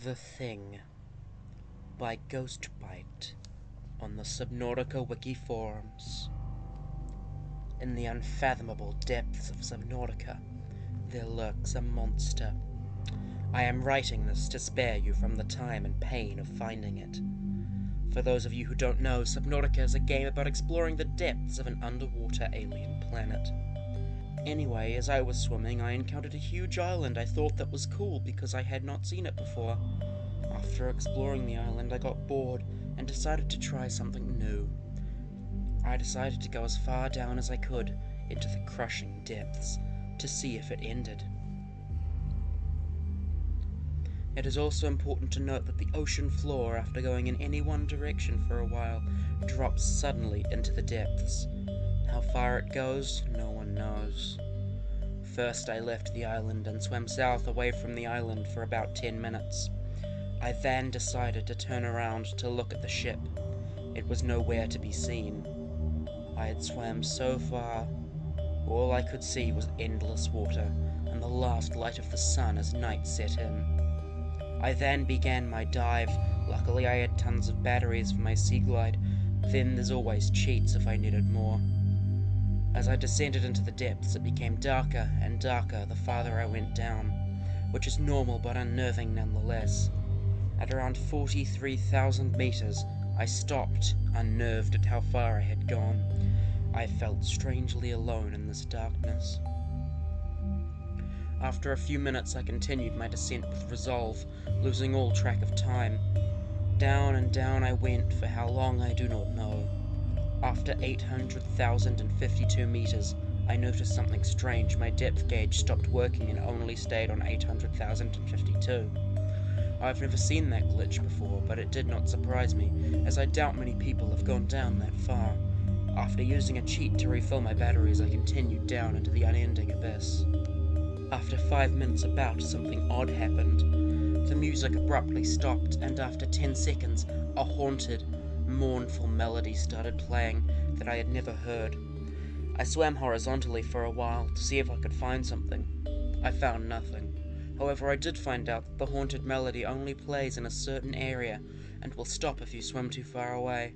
The Thing by Ghostbite on the Subnautica Wiki forums. In the unfathomable depths of Subnautica, there lurks a monster. I am writing this to spare you from the time and pain of finding it. For those of you who don't know, Subnautica is a game about exploring the depths of an underwater alien planet. Anyway, as I was swimming, I encountered a huge island I thought that was cool because I had not seen it before. After exploring the island, I got bored and decided to try something new. I decided to go as far down as I could into the crushing depths to see if it ended. It is also important to note that the ocean floor, after going in any one direction for a while, drops suddenly into the depths. How far it goes, no one knows. First, I left the island and swam south away from the island for about 10 minutes. I then decided to turn around to look at the ship. It was nowhere to be seen. I had swam so far, all I could see was endless water and the last light of the sun as night set in. I then began my dive. Luckily I had tons of batteries for my sea glide. Then there's always cheats if I needed more. As I descended into the depths, it became darker and darker the farther I went down, which is normal but unnerving nonetheless. At around 43,000 meters, I stopped, unnerved at how far I had gone. I felt strangely alone in this darkness. After a few minutes, I continued my descent with resolve, losing all track of time. Down and down I went, for how long I do not know. After 800,052 meters, I noticed something strange. My depth gauge stopped working and only stayed on 800,052. I've never seen that glitch before, but it did not surprise me, as I doubt many people have gone down that far. After using a cheat to refill my batteries, I continued down into the unending abyss. After 5 minutes about, something odd happened. The music abruptly stopped, and after 10 seconds, a haunted, mournful melody started playing that I had never heard. I swam horizontally for a while to see if I could find something. I found nothing. However, I did find out that the haunted melody only plays in a certain area and will stop if you swim too far away.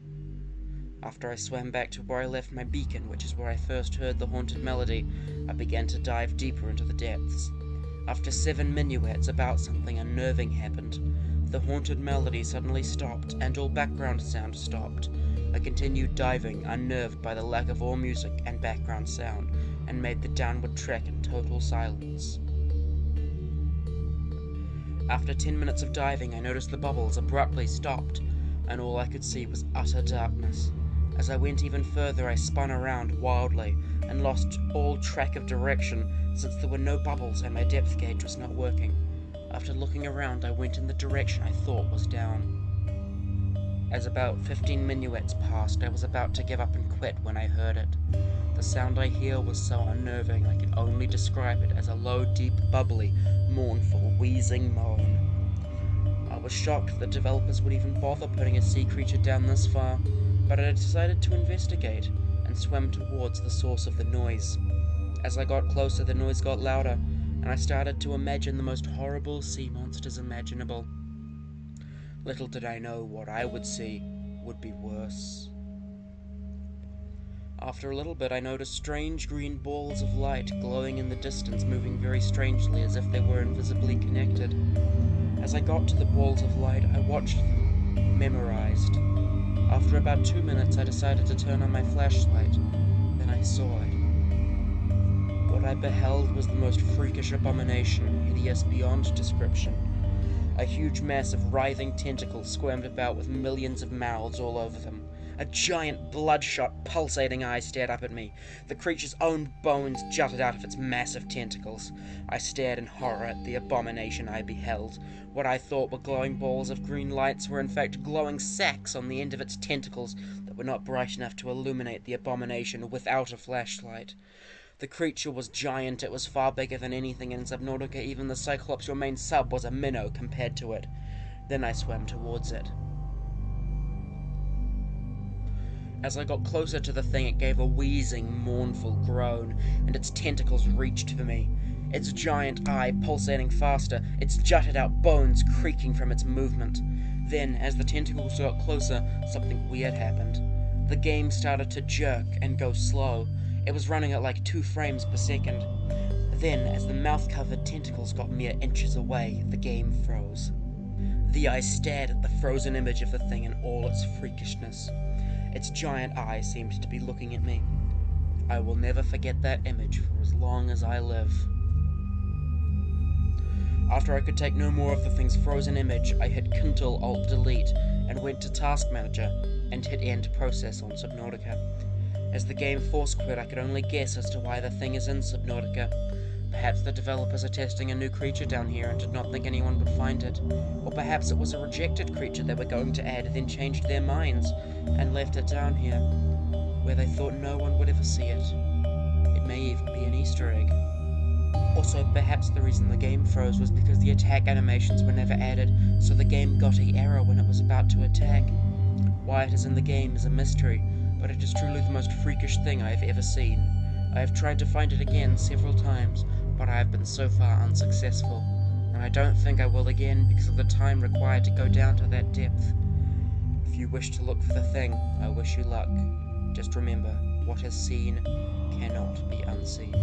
After I swam back to where I left my beacon, which is where I first heard the haunted melody, I began to dive deeper into the depths. After 7 minuets, about something unnerving happened. The haunted melody suddenly stopped, and all background sound stopped. I continued diving, unnerved by the lack of all music and background sound, and made the downward trek in total silence. After 10 minutes of diving, I noticed the bubbles abruptly stopped, and all I could see was utter darkness. As I went even further, I spun around wildly, and lost all track of direction, since there were no bubbles and my depth gauge was not working. After looking around, I went in the direction I thought was down. As about 15 minuets passed, I was about to give up and quit when I heard it. The sound I hear was so unnerving I can only describe it as a low, deep, bubbly, mournful, wheezing moan. I was shocked that developers would even bother putting a sea creature down this far, but I decided to investigate and swam towards the source of the noise. As I got closer, the noise got louder, and I started to imagine the most horrible sea monsters imaginable. Little did I know what I would see would be worse. After a little bit, I noticed strange green balls of light glowing in the distance, moving very strangely as if they were invisibly connected. As I got to the balls of light, I watched them, memorized. After about 2 minutes, I decided to turn on my flashlight. Then I saw it. What I beheld was the most freakish abomination, hideous beyond description. A huge mass of writhing tentacles squirmed about with millions of mouths all over them. A giant, bloodshot, pulsating eye stared up at me. The creature's own bones jutted out of its massive tentacles. I stared in horror at the abomination I beheld. What I thought were glowing balls of green lights were in fact glowing sacs on the end of its tentacles that were not bright enough to illuminate the abomination without a flashlight. The creature was giant. It was far bigger than anything in Subnautica. Even the Cyclops, your main sub, was a minnow compared to it. Then I swam towards it. As I got closer to the thing, it gave a wheezing, mournful groan, and its tentacles reached for me. its giant eye pulsating faster, its jutted out bones creaking from its movement. Then, as the tentacles got closer, something weird happened. The game started to jerk and go slow. It was running at like 2 frames per second. Then, as the mouth-covered tentacles got mere inches away, the game froze. The eye stared at the frozen image of the thing in all its freakishness. Its giant eye seemed to be looking at me. I will never forget that image for as long as I live. After I could take no more of the thing's frozen image, I hit Ctrl-Alt-Delete and went to Task Manager and hit End Process on Subnautica. As the game force quit, I could only guess as to why the thing is in Subnautica. Perhaps the developers are testing a new creature down here and did not think anyone would find it. Or perhaps it was a rejected creature they were going to add, then changed their minds and left it down here, where they thought no one would ever see it. It may even be an Easter egg. Also, perhaps the reason the game froze was because the attack animations were never added, so the game got an error when it was about to attack. Why it is in the game is a mystery, but it is truly the most freakish thing I have ever seen. I have tried to find it again several times, but I have been so far unsuccessful, and I don't think I will again because of the time required to go down to that depth. If you wish to look for the thing, I wish you luck. Just remember, what is seen cannot be unseen.